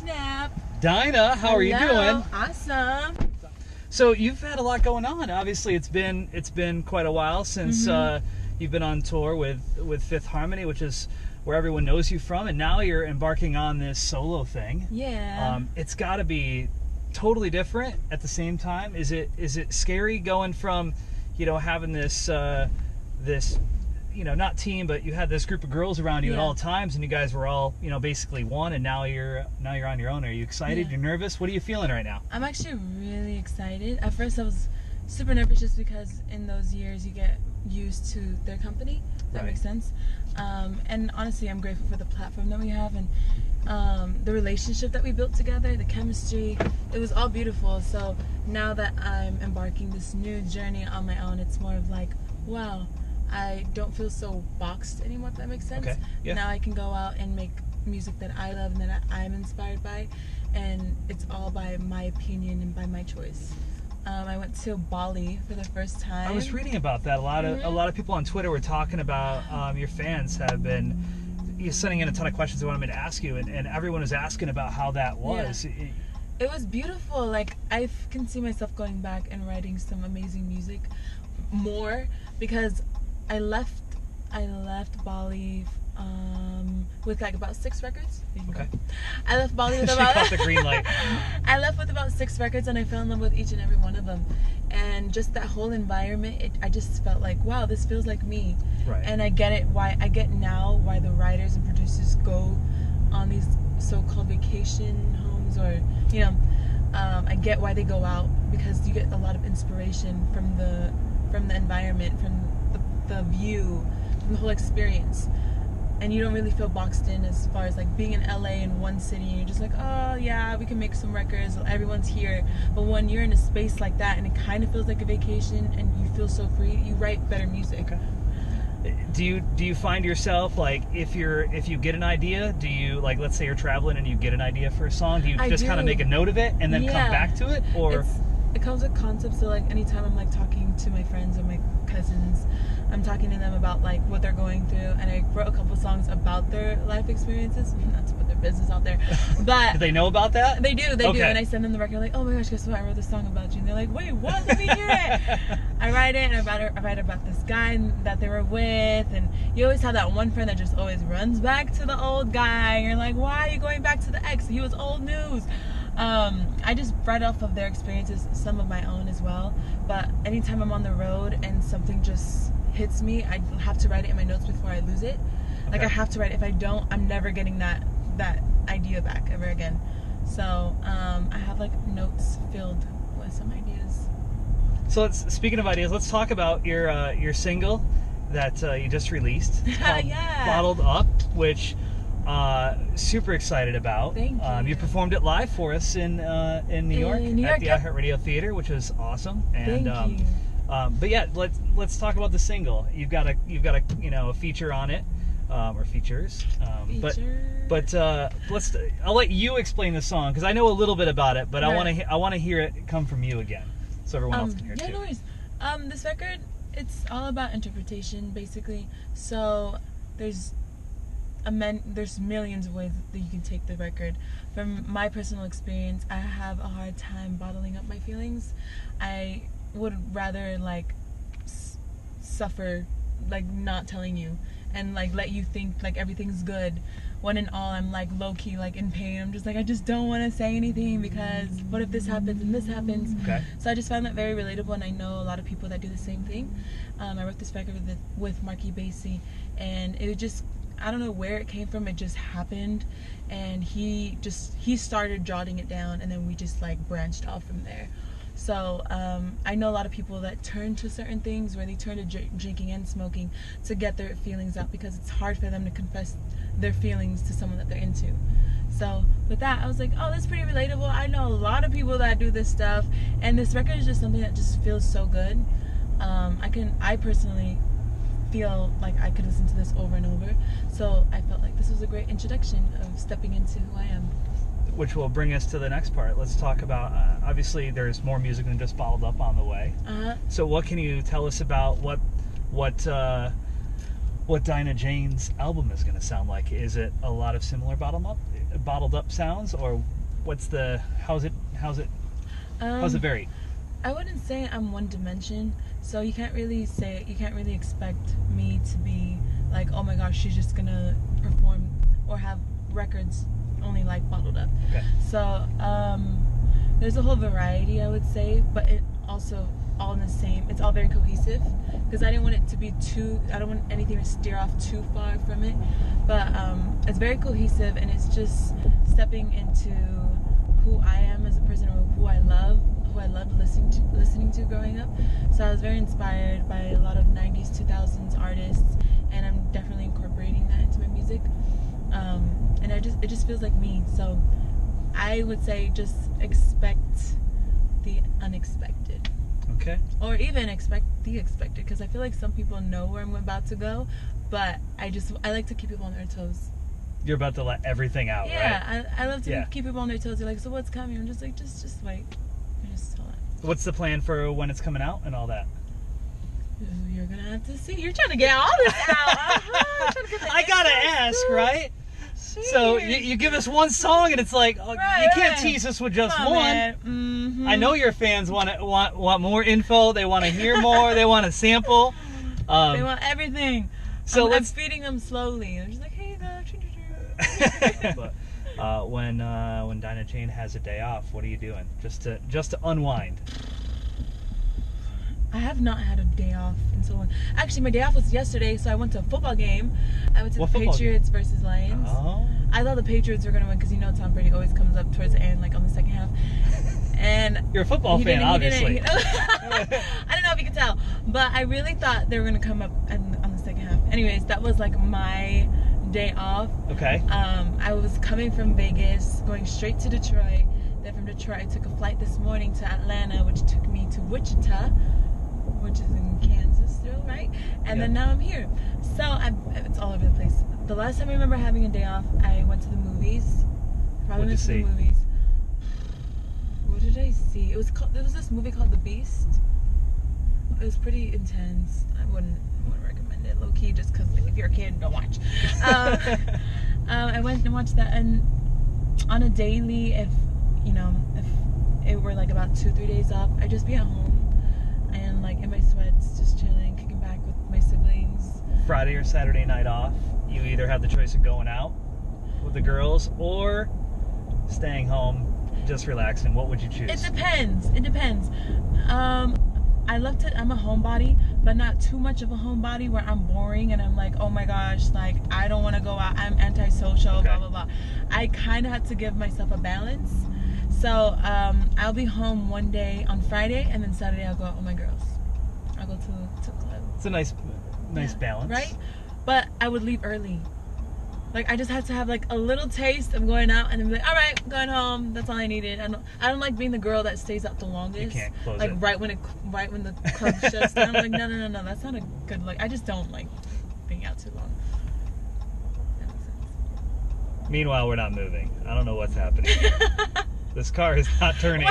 snap. Dinah, how are you doing? Awesome. So you've had a lot going on. Obviously, it's been quite a while since you've been on tour with Fifth Harmony, which is where everyone knows you from, and now you're embarking on this solo thing. Yeah. It's got to be totally different at the same time. Is it scary going from, having this not team, but you had this group of girls around you at all times, and you guys were all, basically one, and now you're on your own. Are you excited? You're nervous? What are you feeling right now? I'm actually really excited. At first I was super nervous just because in those years you get used to their company. That makes sense. And honestly, I'm grateful for the platform that we have and the relationship that we built together, the chemistry. It was all beautiful. So now that I'm embarking this new journey on my own, it's more of like, wow, I don't feel so boxed anymore, if that makes sense. Okay. Yeah. Now I can go out and make music that I love and that I'm inspired by, and it's all by my opinion and by my choice. I went to Bali for the first time. I was reading about that. A lot of people on Twitter were talking about your fans have been sending in a ton of questions they wanted me to ask you, and everyone was asking about how that was. Yeah. It was beautiful. Like, I can see myself going back and writing some amazing music more, because I left Bali with like about 6 records. Okay. I left Bali with she about caught the green light. I left with about 6 records, and I fell in love with each and every one of them. And just that whole environment, I just felt like, wow, this feels like me. Right. And I get now why the writers and producers go on these so-called vacation homes, or I get why they go out, because you get a lot of inspiration from the environment, from the view, from the whole experience. And you don't really feel boxed in as far as like being in LA in one city, and you're just like, oh yeah, we can make some records, everyone's here. But when you're in a space like that and it kind of feels like a vacation and you feel so free, you write better music. Okay. Do you find yourself, like, if you get an idea, do you, like, let's say you're traveling and you get an idea for a song, do you just kind of make a note of it and then come back to it? Or it comes with concepts. So like anytime I'm like talking to my friends or my cousins, I'm talking to them about like what they're going through, and I wrote a couple songs about their life experiences, not to put their business out there, but do they know about that? They do, and I send them the record, like, oh my gosh, guess what, I wrote this song about you, and they're like, wait, what, let me hear it. I write it, and I write about this guy that they were with, and you always have that one friend that just always runs back to the old guy, and you're like, why are you going back to the ex? He was old news. I just write off of their experiences, some of my own as well, but anytime I'm on the road and something just hits me, I have to write it in my notes before I lose it. Like, I have to write it. If I don't, I'm never getting that idea back ever again. So I have like notes filled with some ideas. So speaking of ideas, let's talk about your single that you just released. It's called Bottled Up, which super excited about. Thank you. You performed it live for us in New York at the iHeartRadio Theater, which was awesome. And Thank you. but yeah, let's talk about the single. You've got a a feature on it, or features. But I'll let you explain the song, because I know a little bit about it, but I want to hear it come from you again, so everyone else can hear it too. No worries. This record, it's all about interpretation, basically. So there's millions of ways that you can take the record. From my personal experience, I have a hard time bottling up my feelings. I would rather like suffer, like not telling you, and like let you think like everything's good, when in all I'm like low-key like in pain. I'm just like, I just don't want to say anything, because what if this happens and this happens? Okay. So I just found that very relatable, and I know a lot of people that do the same thing. I wrote this record with Marky Basie, and it just, I don't know where it came from, it just happened, and he started jotting it down, and then we just like branched off from there. So I know a lot of people that turn to certain things, where they turn to drinking and smoking to get their feelings out, because it's hard for them to confess their feelings to someone that they're into. So with that, I was like, oh, that's pretty relatable. I know a lot of people that do this stuff, and this record is just something that just feels so good. I personally feel like I could listen to this over and over, so I felt like this was a great introduction of stepping into who I am. Which will bring us to the next part. Let's talk about, obviously there's more music than just Bottled Up on the way. So what can you tell us about what Dinah Jane's album is going to sound like? Is it a lot of similar Bottled Up? bottled up sounds, or how's it vary? I wouldn't say I'm one dimension, so you can't really expect me to be like, oh my gosh, she's just gonna perform or have records only like bottled up. Okay. So there's a whole variety, I would say, but it also all in the same. It's all very cohesive because I don't want anything to steer off too far from it. But it's very cohesive, and it's just stepping into who I am as a person, or who I loved listening to growing up. So I was very inspired by a lot of 90s, 2000s artists, and I'm definitely incorporating that into my music. And it just feels like me. So I would say just expect the unexpected. Okay. Or even expect the expected, because I feel like some people know where I'm about to go, but I like to keep people on their toes. You're about to let everything out, right? Yeah, I love to keep people on their toes. They're like, so what's coming? I'm just like, just wait. Just hold on. What's the plan for when it's coming out and all that? You're gonna have to see. You're trying to get all this out. I gotta ask, right? Jeez. So you give us one song and it's like, you can't tease us with just one. Mm-hmm. I know your fans want more info. They want to hear more. They want to sample. They want everything. So I'm feeding them slowly. I'm just like, hey, But when Dinah Jane has a day off, what are you doing? Just to unwind. I have not had a day off in so long. Actually, my day off was yesterday, so I went to a football game. I went to the Patriots versus Lions. Oh. I thought the Patriots were going to win because Tom Brady always comes up towards the end, like on the second half. And you're a football fan, obviously. I don't know if you can tell, but I really thought they were going to come up on the second half. Anyways, that was like my day off. Okay. I was coming from Vegas, going straight to Detroit. Then from Detroit, I took a flight this morning to Atlanta, which took me to Wichita, which is in Kansas still, right? And then now I'm here. So it's all over the place. The last time I remember having a day off, I went to the movies. What'd you see? The movies. What did I see? There was this movie called The Beast. It was pretty intense. I wouldn't recommend it, low key, just because if you're a kid, don't watch. I went and watched that, and on a daily, if it were like about 2-3 days off, I'd just be at home and like in my sweats, just chilling, kicking back with my siblings. Friday or Saturday night off, you either have the choice of going out with the girls or staying home, just relaxing. What would you choose? It depends. I'm a homebody, but not too much of a homebody where I'm boring and I'm like, oh my gosh, like I don't want to go out, I'm antisocial, blah blah blah. I kind of had to give myself a balance. So I'll be home one day on Friday, and then Saturday I'll go out with my girls. I'll go to the club. It's a nice balance, right? But I would leave early. Like I just had to have like a little taste of going out, and then be like, all right, going home. That's all I needed. I don't like being the girl that stays out the longest. You can't close like it. right when the club shuts down. I'm like, no, that's not a good look. I just don't like being out too long. That makes sense. Meanwhile, we're not moving. I don't know what's happening. This car is not turning.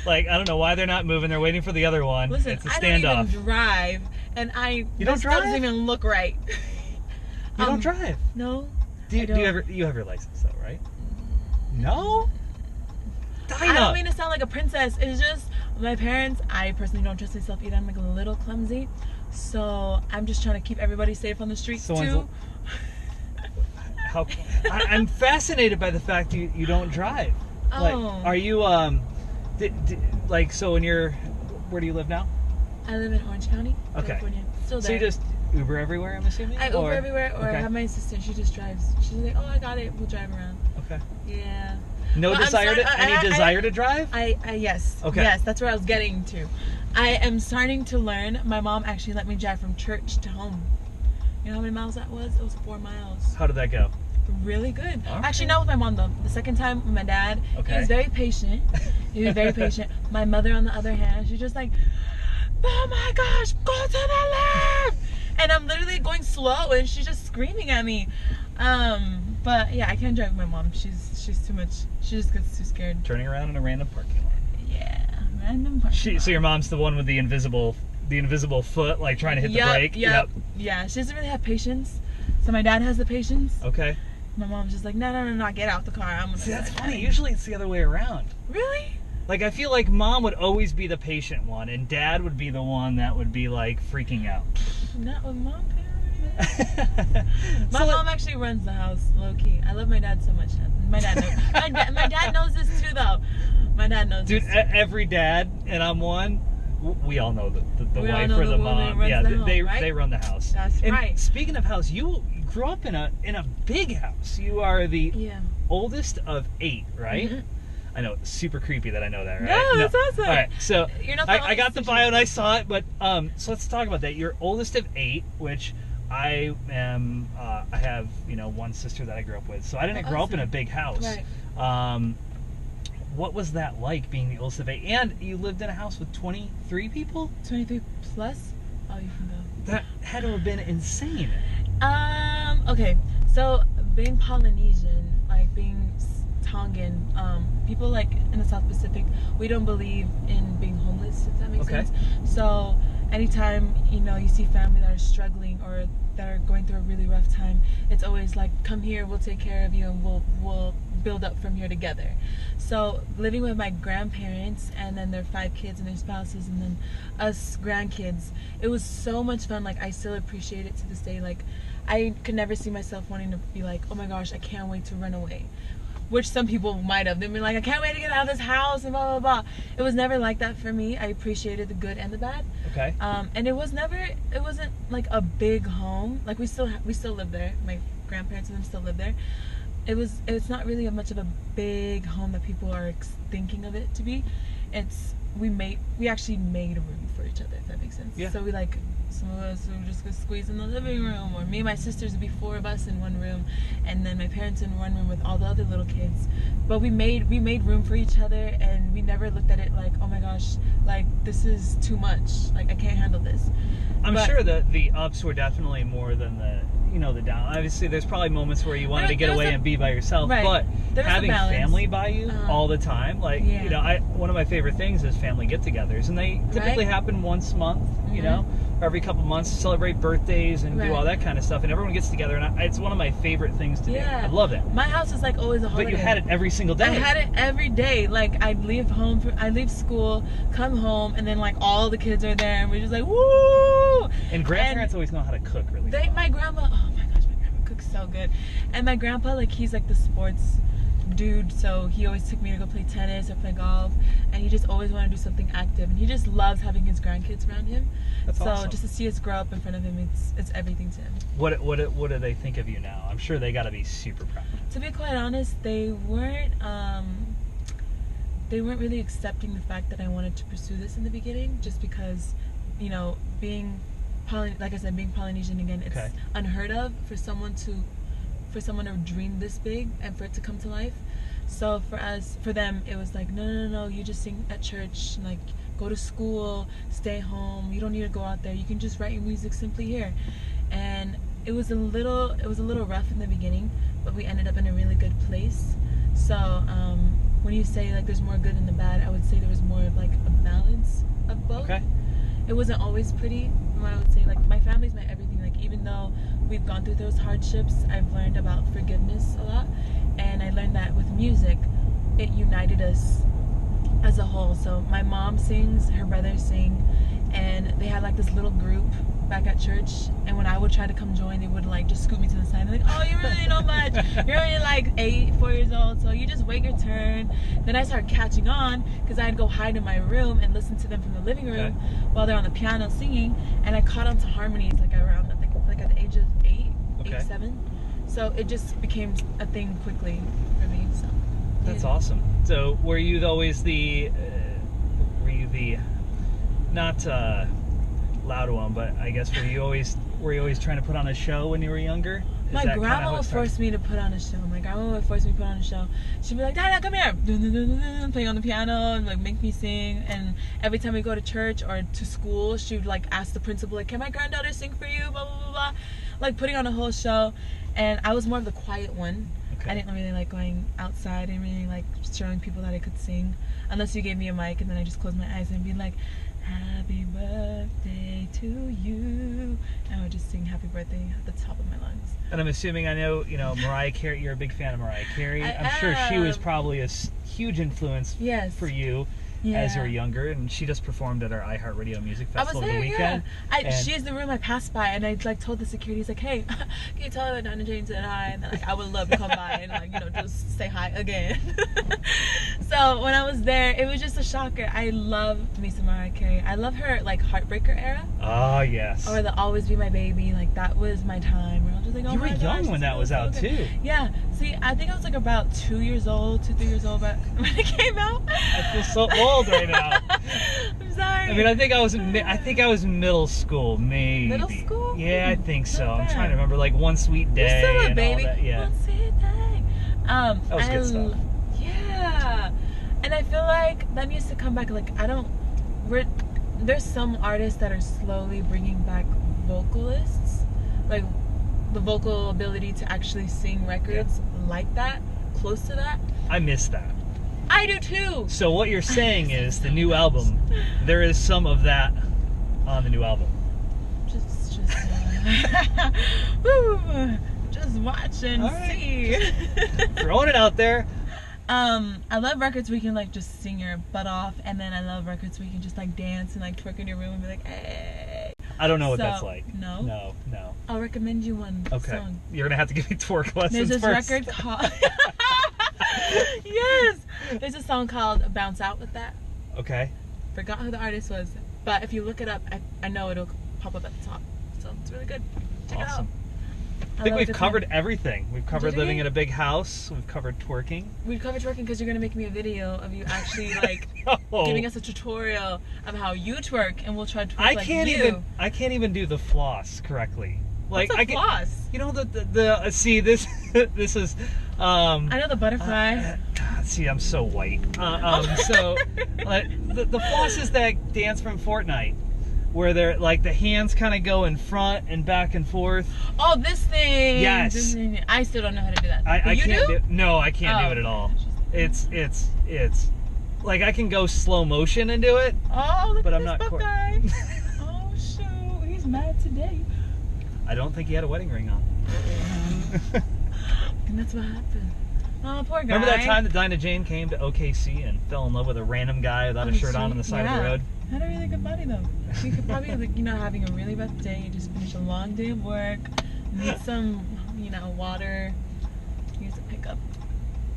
Like, I don't know why they're not moving. They're waiting for the other one. Listen, it's a standoff. I don't even drive, and You don't drive? doesn't even look right. You don't drive? No. You have your license though, right? No? Dinah! I don't mean to sound like a princess. It's just my parents, I personally don't trust myself either. I'm like a little clumsy. So I'm just trying to keep everybody safe on the streets too. I'm fascinated by the fact you don't drive. Oh. Like, are you like, so in your, where do you live now? I live in Orange County, okay. California. Still there. So you just Uber everywhere, I'm assuming? I Uber everywhere, or I have my assistant. She just drives. She's like, oh, I got it. We'll drive around. Okay. Yeah. No desire to drive? Yes. Okay. Yes, that's where I was getting to. I am starting to learn. My mom actually let me drive from church to home. You know how many miles that was? It was 4 miles. How did that go? Really good. Okay. Actually, not with my mom though. The second time with my dad, he was very patient. My mother, on the other hand, she's just like, oh my gosh, go to the left. And I'm literally going slow, and she's just screaming at me. But yeah, I can't drive with my mom. She's too much. She just gets too scared. Turning around in a random parking lot. Yeah, random parking lot. So your mom's the one with the invisible foot, like trying to hit the brake? Yep. Yeah, she doesn't really have patience. So my dad has the patience. Okay. my mom's just like, no, get out the car. I'm gonna See, that's funny. Usually it's the other way around. Really? Like, I feel like mom would always be the patient one, and dad would be the one that would be, like, freaking out. Not with mom, apparently. My mom actually runs the house, low-key. I love my dad so much. My dad knows. my dad knows this, too, though. My dad knows this, too. Dude, every dad, and I'm one, we all know the wife or the mom. Yeah, they run the house. That's and right. Speaking of house, you grew up in a big house. You are the oldest of 8, right? Mm-hmm. I know, it's super creepy that I know that, right? No, that's awesome. All right, so You're not I got the bio and I saw it, but so let's talk about that. You're oldest of 8, which I am. I have one sister that I grew up with, so I didn't grow up in a big house. Right. What was that like, being the oldest of 8? And you lived in a house with 23 people? 23 plus? Oh, you can go. That had to have been insane. Okay, so being Polynesian, like being Tongan, people like in the South Pacific, we don't believe in being homeless, if that makes sense. So anytime you see family that are struggling or that are going through a really rough time, it's always like, come here, we'll take care of you, and we'll build up from here together. So living with my grandparents and then their 5 kids and their spouses and then us grandkids, it was so much fun. Like, I still appreciate it to this day. Like, I could never see myself wanting to be like, oh my gosh, I can't wait to run away, which some people might have. They'd be like, I can't wait to get out of this house and blah blah blah. It was never like that for me. I appreciated the good and the bad. Okay. And it wasn't like a big home. Like, we still live there. My grandparents and them still live there. It's not really much of a big home that people are thinking of it to be. We actually made room for each other, if that makes sense. Yeah. So some of us would just go squeeze in the living room, or me and my sisters would be 4 of us in one room, and then my parents in one room with all the other little kids. But we made room for each other, and we never looked at it like, oh my gosh, like, this is too much, like, I can't handle this. I'm sure that the ups were definitely more than the down. Obviously, there's probably moments where you wanted to get away and be by yourself, right. But having family by you all the time, like, one of my favorite things is family get-togethers, and they typically happen once a month, or every couple months, to celebrate birthdays and do all that kind of stuff, and everyone gets together, and it's one of my favorite things to do. I love it. My house is like always a holiday. But you had it every single day. I had it every day. Like, I'd leave school, come home, and then like all the kids are there, and we're just like, woo! And grandparents always know how to cook really well. My grandma, oh my gosh, my grandma cooks so good. And my grandpa, like, he's like the sports dude, so he always took me to go play tennis or play golf, and he just always wanted to do something active, and he just loves having his grandkids around him. That's awesome. So just to see us grow up in front of him, it's everything to him. What do they think of you now? I'm sure they got to be super proud. To be quite honest, they weren't really accepting the fact that I wanted to pursue this in the beginning, just because, being Polynesian again, it's unheard of for someone to dream this big and for it to come to life. So for them, it was like, no, you just sing at church, like, go to school, stay home. You don't need to go out there. You can just write your music simply here. And it was a little rough in the beginning, but we ended up in a really good place. So when you say like there's more good than the bad, I would say there was more of like a balance of both. Okay. It wasn't always pretty. I would say, like, my family's my everything. Like, even though we've gone through those hardships, I've learned about forgiveness a lot, and I learned that with music, it united us as a whole. So my mom sings, her brothers sing, and they had like this little group back at church, and when I would try to come join, they would like just scoot me to the side and like, oh, you really know much, you're only like 4 years old, so you just wait your turn. Then I started catching on, because I'd go hide in my room and listen to them from the living room while they're on the piano singing, and I caught on to harmonies like around like at the age of 8, 7. So it just became a thing quickly for me. So that's awesome. So were you always the not loud one, but I guess were you always trying to put on a show when you were younger? My grandma would force me to put on a show. My grandma would force me to put on a show. She'd be like, Dinah, come here, playing on the piano and like make me sing. And every time we go to church or to school, she would like ask the principal, like, can my granddaughter sing for you? Blah blah blah blah. Like putting on a whole show. And I was more of the quiet one. I didn't really like going outside and really like showing people that I could sing, unless you gave me a mic and then I just closed my eyes and be like, happy birthday to you. And I would just sing happy birthday at the top of my lungs. And I'm assuming, I know, Mariah Carey, you're a big fan of Mariah Carey. I'm sure she was probably a huge influence for you as you were younger, and she just performed at our iHeartRadio Music Festival over the weekend. She's the room I passed by, and I told the security, he's like, hey, can you tell her that Dinah Jane said hi? And I would love to come by and just say hi again. So when I was there, it was just a shocker. I love me some Mariah Carey. I love her Heartbreaker era. Oh yes. Or the Always Be My Baby. That was my time. Where I was just like, oh, you were young when that was out too. Yeah. See, I think I was about 2 years old, 2-3 years old, but when it came out. I feel so old right now. I'm sorry. I mean, I think I was in middle school, maybe. Middle school? Yeah, I think so. I'm trying to remember, One Sweet Day. You're still a baby. All that. Yeah. One Sweet Day. That was good stuff. Yeah. And I feel like that needs to come back. There's some artists that are slowly bringing back vocalists, the vocal ability to actually sing records like that, close to that. I miss that. I do too. So what you're saying is the new album, there is some of that on the new album. Just watch and see. Throwing it out there. I love records where you can just sing your butt off, and then I love records where you can just dance and twerk in your room and be like, hey. I don't know what that's like. No? No. I'll recommend you one song. You're gonna have to give me twerk lessons There's this first. record called Yes. There's a song called Bounce Out with that. Okay. Forgot who the artist was, but if you look it up, I know it'll pop up at the top. So it's really good. Check it out. I think we've covered everything. We've covered living in a big house. We've covered twerking. We've covered twerking because you're going to make me a video of you actually giving us a tutorial of how you twerk, and we'll try to twerk you. I can't even do the floss correctly. What's a floss? See, this is I know the butterfly. See, I'm so white. So the floss is that dance from Fortnite, where they're the hands kind of go in front and back and forth. Oh, this thing. Yes. I still don't know how to do that. I can't no, I can't do it at all. It's I can go slow motion and do it. Oh, look but at I'm this not buff guy. Oh shoot, he's mad today. I don't think he had a wedding ring on. And that's what happened. Oh, poor guy. Remember that time that Dinah Jane came to OKC and fell in love with a random guy without a shirt on the side of the road? Had a really good body though. She could probably, having a really rough day, just finish a long day of work, need some, water, use a pickup.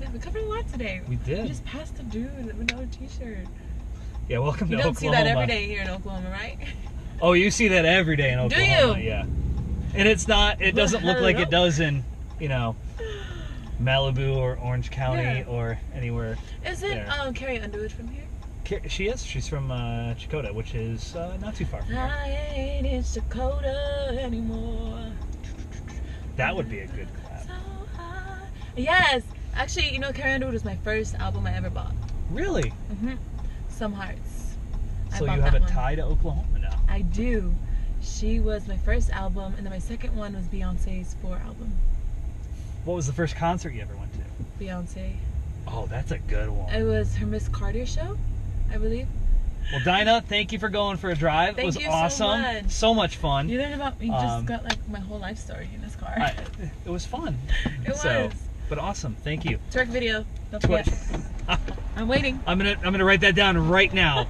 Yeah, we covered a lot today. We did. We just passed a dude with no t-shirt. Yeah, welcome to Oklahoma. You don't see that every day here in Oklahoma, right? Oh, you see that every day in Oklahoma. Do you? Yeah. And it doesn't look like it does in, Malibu or Orange County or anywhere. Isn't Carrie Underwood from here? She is. She's from Chakotah, which is not too far from here. I ain't in Chakotah anymore. That would be a good collab. Yes. Actually, Carrie Underwood was my first album I ever bought. Really? Mm-hmm. Some Hearts. So you have a tie to Oklahoma now? I do. She was my first album, and then my second one was Beyonce's 4 album. What was the first concert you ever went to? Beyonce. Oh, that's a good one. It was her Miss Carter show, I believe. Well, Dinah, thank you for going for a drive. It was awesome. So much fun. You learned about me. Just got my whole life story in this car. It was fun. It was. But awesome. Thank you. Twerk video. Don't forget. I'm waiting. I'm gonna write that down right now.